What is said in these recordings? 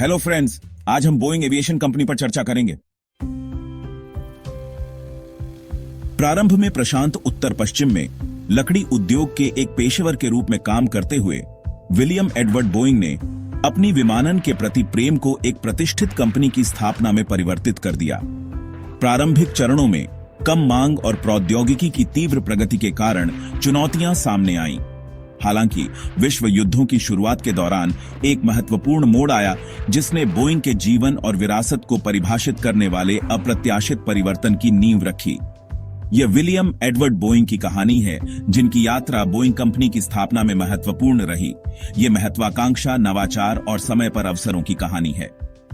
Hello friends, आज हम Boeing aviation company पर चर्चा करेंगे। प्रारंभ में प्रशांत उत्तर पश्चिम में लकड़ी उद्योग के एक पेशेवर के रूप में काम करते हुए विलियम एडवर्ड बोइंग ने अपनी विमानन के प्रति प्रेम को एक प्रतिष्ठित कंपनी की स्थापना में परिवर्तित कर दिया। प्रारंभिक चरणों में कम मांग और प्रौद्योगिकी की तीव्र प्रगति के कारण चुनौतियां सामने आईं। हालांकि विश्व युद्धों की शुरुआत के दौरान एक महत्वपूर्ण मोड़ आया जिसने बोइंग के जीवन और विरासत को परिभाषित करने वाले अप्रत्याशित परिवर्तन की नींव रखी। यह विलियम एडवर्ड बोइंग की कहानी है, जिनकी यात्रा बोइंग कंपनी की स्थापना में महत्वपूर्ण रही। यह महत्वाकांक्षा, नवाचार और समय पर अवसरों की कहानी है।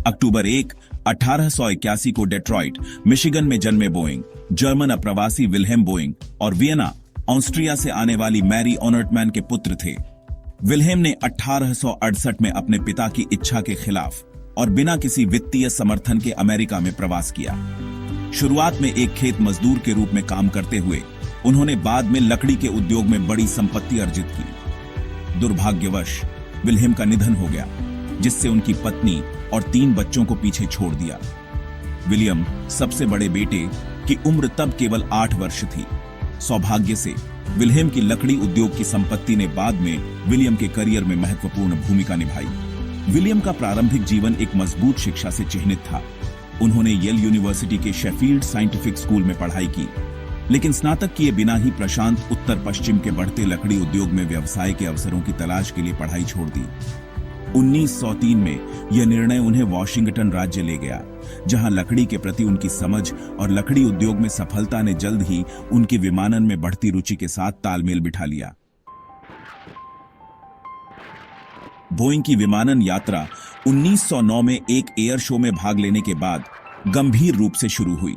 अक्टूबर 1, 1881 को डेट्रॉइट, मिशिगन में जन्मे बोइंग, जर्मन अप्रवासी विल्हेम बोइंग और वियना, ऑस्ट्रिया से आने वाली मैरी ऑनर्टमैन के पुत्र थे। विल्हेम ने 1868 में अपने पिता की इच्छा के खिलाफ और बिना किसी वित्तीय समर्थन के अमेरिका में प्रवास किया। शुरुआत में एक खेत मजदूर के रूप में काम करते हुए उन्होंने बाद में लकड़ी के उद्योग में बड़ी संपत्ति अर्जित की। दुर्भाग्यवश विल्हेम का निधन हो गया, जिससे उनकी पत्नी और 3 बच्चों को पीछे छोड़ दिया। विलियम सबसे बड़े बेटे की उम्र तब केवल 8 वर्ष थी। सौभाग्य से विल्हेम की लकड़ी उद्योग की संपत्ति ने बाद में विलियम के करियर में महत्वपूर्ण भूमिका निभाई। विलियम का प्रारंभिक जीवन एक मजबूत शिक्षा से चिह्नित था। उन्होंने येल यूनिवर्सिटी के शेफील्ड साइंटिफिक स्कूल में पढ़ाई की, लेकिन स्नातक किए बिना ही प्रशांत उत्तर पश्चिम के बढ़ते लकड़ी उद्योग में व्यवसाय के अवसरों की तलाश के लिए पढ़ाई छोड़ दी। 1903 में यह निर्णय उन्हें वॉशिंगटन राज्य ले गया, जहां लकड़ी के प्रति उनकी समझ और लकड़ी उद्योग में सफलता ने जल्द ही उनकी विमानन में बढ़ती रुचि के साथ तालमेल बिठा लिया। बोइंग की विमानन यात्रा 1909 में एक एयर शो में भाग लेने के बाद गंभीर रूप से शुरू हुई।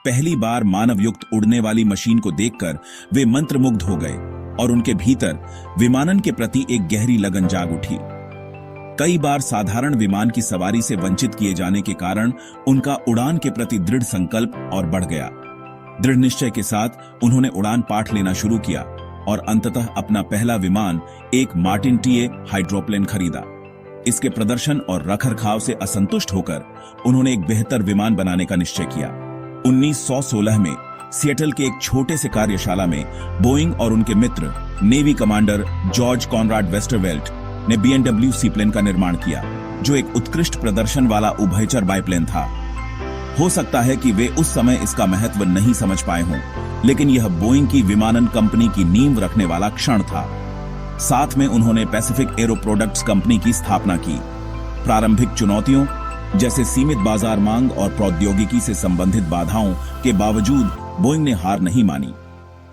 पहली बार मानवयुक्त उड़ने वाली मशीन को देखकर वे मंत्रमुग्ध हो गए और उनके भीतर विमानन के प्रति एक गहरी लगन जाग उठी। कई बार साधारण विमान की सवारी से वंचित किए जाने के कारण उनका उड़ान के प्रति दृढ़ संकल्प और बढ़ गया। दृढ़ निश्चय के साथ उन्होंने उड़ान पाठ लेना शुरू किया और अंततः अपना पहला विमान, एक मार्टिन टीए हाइड्रोप्लेन खरीदा। इसके प्रदर्शन और रखरखाव से असंतुष्ट होकर उन्होंने एक बेहतर विमान बनाने का निश्चय किया। 1916 में सिएटल के एक छोटे से कार्यशाला में बोइंग और उनके मित्र नेवी कमांडर जॉर्ज कॉनराड वेस्टरवेल्ट ने B&W सीप्लेन का निर्माण किया, जो एक उत्कृष्ट प्रदर्शन वाला उभयचर बाइप्लेन था। हो सकता है कि वे उस समय इसका महत्व नहीं समझ पाए हों, लेकिन यह बोइंग की विमानन कंपनी की नींव रखने वाला क्षण था। साथ में उन्होंने पैसिफिक एरो प्रोडक्ट्स कंपनी की स्थापना की। प्रारंभिक चुनौतियों जैसे सीमित बाजार मांग और प्रौद्योगिकी से संबंधित बाधाओं के बावजूद बोइंग ने हार नहीं मानी।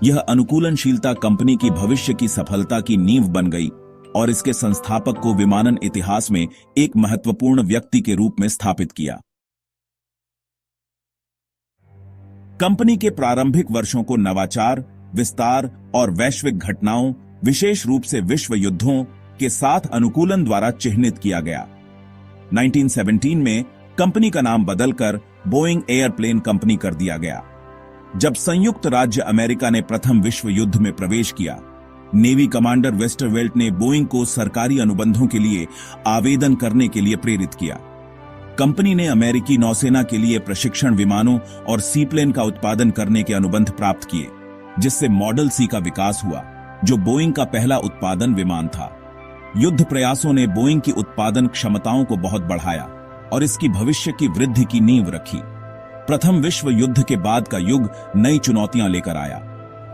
यह अनुकूलनशीलता कंपनी की भविष्य की सफलता की नींव बन गई और इसके संस्थापक को विमानन इतिहास में एक महत्वपूर्ण व्यक्ति के रूप में स्थापित किया। कंपनी के प्रारंभिक वर्षों को नवाचार, विस्तार और वैश्विक घटनाओं, विशेष रूप से विश्व युद्धों के साथ अनुकूलन द्वारा चिह्नित किया गया। 1917 में कंपनी का नाम बदलकर बोइंग एयरप्लेन कंपनी कर दिया गया। जब संयुक्त राज्य अमेरिका ने प्रथम विश्व युद्ध में प्रवेश किया, नेवी कमांडर वेस्टरवेल्ट ने बोइंग को सरकारी अनुबंधों के लिए आवेदन करने के लिए प्रेरित किया। कंपनी ने अमेरिकी नौसेना के लिए प्रशिक्षण विमानों और सीप्लेन का उत्पादन करने के अनुबंध प्राप्त किए, जिससे मॉडल सी का विकास हुआ, जो बोइंग का पहला उत्पादन विमान था। युद्ध प्रयासों ने बोइंग की उत्पादन क्षमताओं को बहुत बढ़ाया और इसकी भविष्य की वृद्धि की नींव रखी। प्रथम विश्व युद्ध के बाद का युग नई चुनौतियां लेकर आया।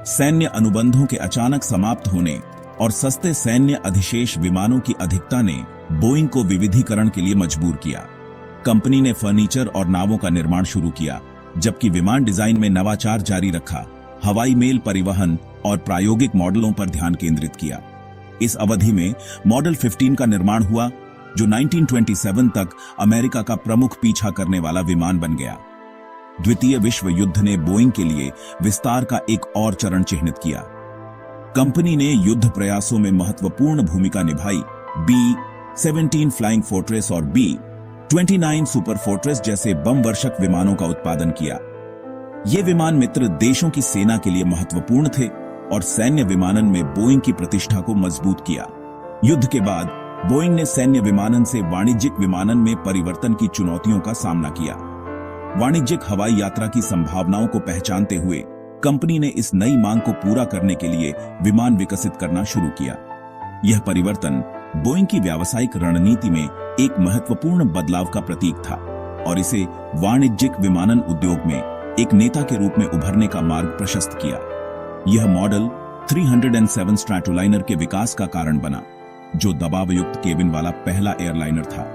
सैन्य अनुबंधों के अचानक समाप्त होने और सस्ते सैन्य अधिशेष विमानों की अधिकता ने बोइंग को विविधीकरण के लिए मजबूर किया। कंपनी ने फर्नीचर और नावों का निर्माण शुरू किया, जबकि विमान डिजाइन में नवाचार जारी रखा, हवाई मेल परिवहन और प्रायोगिक मॉडलों पर ध्यान केंद्रित किया। इस अवधि में मॉडल 15 का निर्माण हुआ, जो 1927 तक अमेरिका का प्रमुख पीछा करने वाला विमान बन गया। द्वितीय विश्व युद्ध ने बोइंग के लिए विस्तार का एक और चरण चिह्नित किया। कंपनी ने युद्ध प्रयासों में महत्वपूर्ण भूमिका निभाई। B-17 फ्लाइंग फोर्ट्रेस और B-29 सुपर फोर्ट्रेस जैसे बम वर्षक विमानों का उत्पादन किया। ये विमान मित्र देशों की सेना के लिए महत्वपूर्ण थे और सैन्य विमानन में बोइंग की प्रतिष्ठा को मजबूत किया। युद्ध के बाद बोइंग ने सैन्य विमानन से वाणिज्यिक विमानन में परिवर्तन की चुनौतियों का सामना किया। वाणिज्यिक हवाई यात्रा की संभावनाओं को पहचानते हुए कंपनी ने इस नई मांग को पूरा करने के लिए विमान विकसित करना शुरू किया। यह परिवर्तन बोइंग की व्यावसायिक रणनीति में एक महत्वपूर्ण बदलाव का प्रतीक था और इसे वाणिज्यिक विमानन उद्योग में एक नेता के रूप में उभरने का मार्ग प्रशस्त किया। यह मॉडल 307 स्ट्रैटोलाइनर के विकास का कारण बना, जो दबावयुक्त केबिन वाला पहला एयरलाइनर था।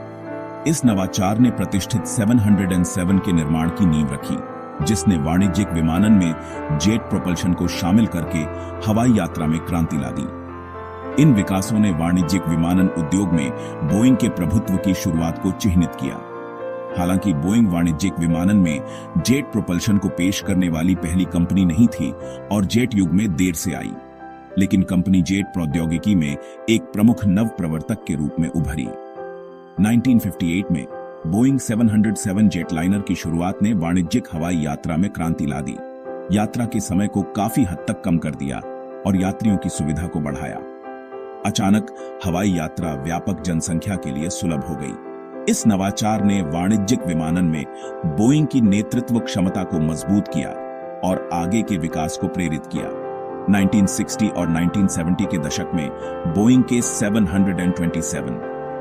इस नवाचार ने प्रतिष्ठित 707 के निर्माण की नींव रखी, जिसने वाणिज्यिक विमानन में जेट प्रोपल्शन को शामिल करके हवाई यात्रा में क्रांति ला दी। इन विकासों ने वाणिज्यिक विमानन उद्योग में बोइंग के प्रभुत्व की शुरुआत को चिह्नित किया। हालांकि बोइंग वाणिज्यिक विमानन में जेट प्रोपल्शन को पेश करने वाली पहली कंपनी नहीं थी और जेट युग में देर से आई, लेकिन कंपनी जेट प्रौद्योगिकी में एक प्रमुख नव प्रवर्तक के रूप में उभरी। 1958 में बोइंग 707 जेटलाइनर की शुरुआत ने वाणिज्यिक हवाई यात्रा में क्रांति ला दी। यात्रा के समय को काफी हद तक कम कर दिया और यात्रियों की सुविधा को बढ़ाया। अचानक हवाई यात्रा व्यापक जनसंख्या के लिए सुलभ हो गई। इस नवाचार ने वाणिज्यिक विमानन में बोइंग की नेतृत्व क्षमता को मजबूत किया और आगे के विकास को प्रेरित किया। 1960 और 1970 के दशक में बोइंग के 727,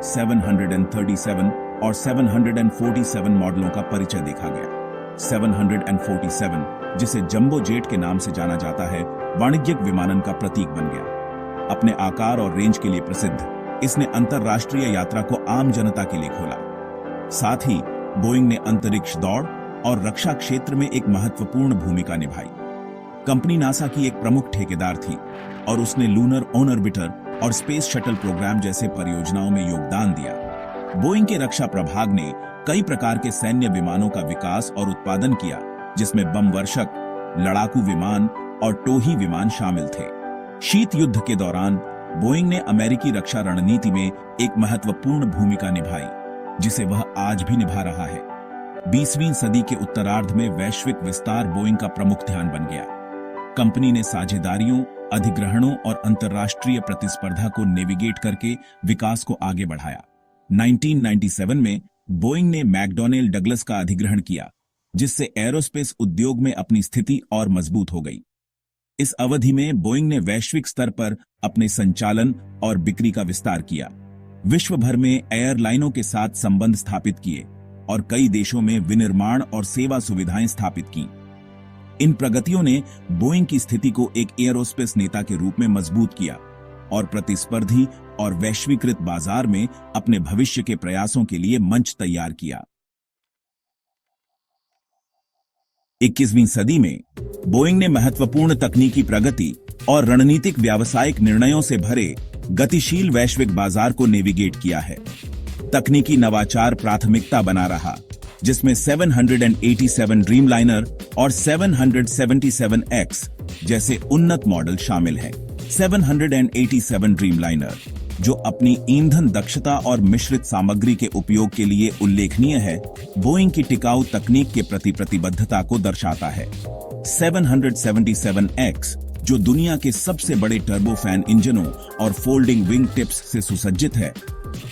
737 और 747 मॉडलों का परिचय देखा गया। 747, जिसे जंबो जेट के नाम से जाना जाता है, वाणिज्यिक विमानन का प्रतीक बन गया। अपने आकार और रेंज के लिए प्रसिद्ध, इसने अंतरराष्ट्रीय यात्रा को आम जनता के लिए खोला। साथ ही बोइंग ने अंतरिक्ष दौड़ और रक्षा क्षेत्र में एक महत्वपूर्ण भूमिका निभाई। कंपनी नासा की एक प्रमुख ठेकेदार थी और उसने लूनर ऑन ऑर्बिटर और स्पेस शटल प्रोग्राम जैसे परियोजनाओं में योगदान दिया। बोइंग के रक्षा प्रभाग ने कई प्रकार के सैन्य विमानों का विकास और उत्पादन किया, जिसमें बम वर्षक, लड़ाकू विमान और टोही विमान शामिल थे। शीत युद्ध के दौरान बोइंग ने अमेरिकी रक्षा रणनीति में एक महत्वपूर्ण भूमिका निभाई, जिसे वह आज भी निभा रहा है। 20वीं सदी के उत्तरार्ध में वैश्विक विस्तार बोइंग का प्रमुख ध्यान बन गया। कंपनी ने साझेदारियों, अधिग्रहणों और अंतर्राष्ट्रीय प्रतिस्पर्धा को नेविगेट करके विकास को आगे बढ़ाया। 1997 में बोइंग ने मैकडॉनेल डगलस का अधिग्रहण किया, जिससे एरोस्पेस उद्योग में अपनी स्थिति और मजबूत हो गई। इस अवधि में बोइंग ने वैश्विक स्तर पर अपने संचालन और बिक्री का विस्तार किया, विश्व भर में एयरलाइनों के साथ संबंध स्थापित किए और कई देशों में विनिर्माण और सेवा सुविधाएं स्थापित की। इन प्रगतियों ने बोइंग की स्थिति को एक एरोस्पेस नेता के रूप में मजबूत किया और प्रतिस्पर्धी और वैश्वीकृत बाजार में अपने भविष्य के प्रयासों के लिए मंच तैयार किया। 21वीं सदी में बोइंग ने महत्वपूर्ण तकनीकी प्रगति और रणनीतिक व्यावसायिक निर्णयों से भरे गतिशील वैश्विक बाजार को नेविगेट किया है। तकनीकी नवाचार प्राथमिकता बना रहा, जिसमें 787 ड्रीमलाइनर और 777X जैसे उन्नत मॉडल शामिल हैं। 787 ड्रीमलाइनर, जो अपनी ईंधन दक्षता और मिश्रित सामग्री के उपयोग के लिए उल्लेखनीय है, बोइंग की टिकाऊ तकनीक के प्रति प्रतिबद्धता को दर्शाता है। 777X, जो दुनिया के सबसे बड़े टर्बोफैन इंजनों और फोल्डिंग विंग टिप्स से सुसज्जित है,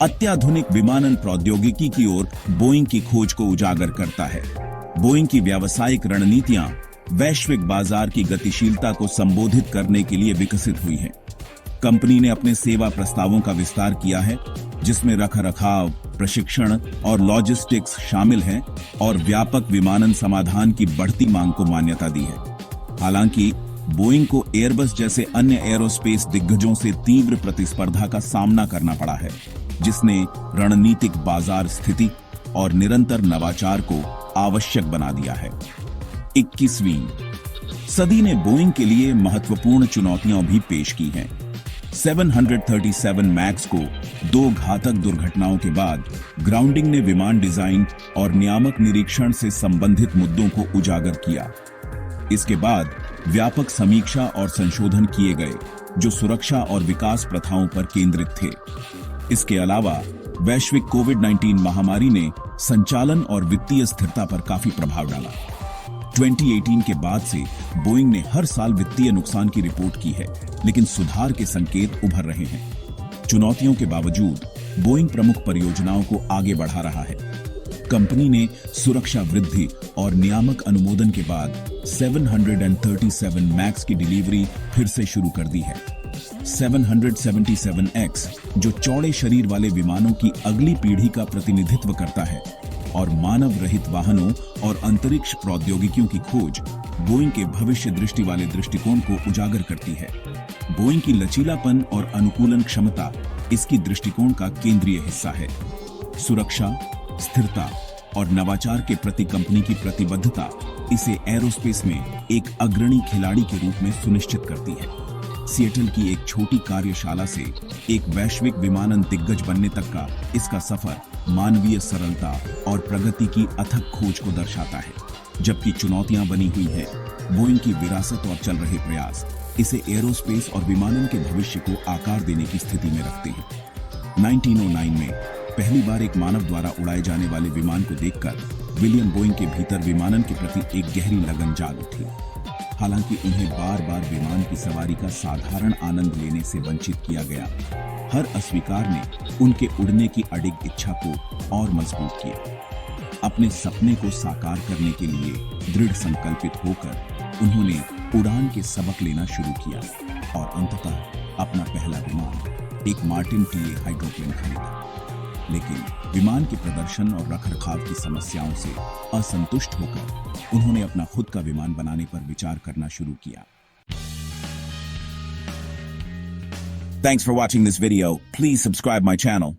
अत्याधुनिक विमानन प्रौद्योगिकी की ओर बोइंग की खोज को उजागर करता है। बोइंग की व्यावसायिक रणनीतियां वैश्विक बाजार की गतिशीलता को संबोधित करने के लिए विकसित हुई हैं। कंपनी ने अपने सेवा प्रस्तावों का विस्तार किया है, जिसमें रखरखाव, प्रशिक्षण और लॉजिस्टिक्स शामिल हैं और व्यापक विमानन समाधान की बढ़ती मांग को मान्यता दी है। हालांकि बोइंग को एयरबस जैसे अन्य एरोस्पेस दिग्गजों से तीव्र प्रतिस्पर्धा का सामना करना पड़ा है, जिसने रणनीतिक बाजार स्थिति और निरंतर नवाचार को आवश्यक बना दिया है। 21वीं सदी ने बोइंग के लिए महत्वपूर्ण चुनौतियां भी पेश की हैं। 737 मैक्स को 2 घातक दुर्घटनाओं के बाद ग्राउंडिंग ने विमान डिजाइन और नियामक निरीक्षण से संबंधित मुद्दों को उजागर किया। इसके बाद व्यापक समीक्षा और संशोधन किए गए, जो सुरक्षा और विकास प्रथाओं पर केंद्रित थे। इसके अलावा वैश्विक कोविड-19 महामारी ने संचालन और वित्तीय स्थिरता पर काफी प्रभाव डाला। 2018 के बाद से बोइंग ने हर साल वित्तीय नुकसान की रिपोर्ट की है, लेकिन सुधार के संकेत उभर रहे हैं। चुनौतियों के बावजूद बोइंग प्रमुख परियोजनाओं को आगे बढ़ा रहा है। कंपनी ने सुरक्षा वृद्धि और नियामक अनुमोदन के बाद 737 मैक्स की डिलीवरी फिर से शुरू कर दी है। 777X जो चौड़े शरीर वाले विमानों की अगली पीढ़ी का प्रतिनिधित्व करता है और मानव रहित वाहनों और अंतरिक्ष प्रौद्योगिकियों की खोज बोइंग के भविष्य दृष्टि वाले दृष्टिकोण को उजागर करती है। बोइंग की लचीलापन और अनुकूलन क्षमता इसकी दृष्टिकोण का केंद्रीय हिस्सा है। सुरक्षा, स्थिरता और नवाचार के प्रति कंपनी की प्रतिबद्धता इसे एरोस्पेस में एक अग्रणी खिलाड़ी के रूप में सुनिश्चित करती है। सिएटल की एक छोटी कार्यशाला से एक वैश्विक विमानन दिग्गज बनने तक का इसका सफर मानवीय सरलता और प्रगति की अथक खोज को दर्शाता है। जबकि चुनौतियां बनी हुई है, बोइंग की विरासत और चल रहे प्रयास इसे एरोस्पेस और विमानन के भविष्य को आकार देने की स्थिति में रखते हैं। 1909 में पहली बार एक मानव द्वारा उड़ाए जाने वाले विमान को देखकर विलियम बोइंग के भीतर विमानन के प्रति एक गहरी लगन जाग उठी। हालांकि उन्हें बार बार विमान की सवारी का साधारण आनंद लेने से वंचित किया गया, हर अस्वीकार ने उनके उड़ने की अडिग इच्छा को और मजबूत किया। अपने सपने को साकार करने के लिए दृढ़ संकल्पित होकर उन्होंने उड़ान के सबक लेना शुरू किया और अंततः अपना पहला विमान एक मार्टिन टीए हाइड्रोप्लेन खरीदा। लेकिन विमान के प्रदर्शन और रखरखाव की समस्याओं से असंतुष्ट होकर उन्होंने अपना खुद का विमान बनाने पर विचार करना शुरू किया। Thanks for watching this video. Please subscribe my channel.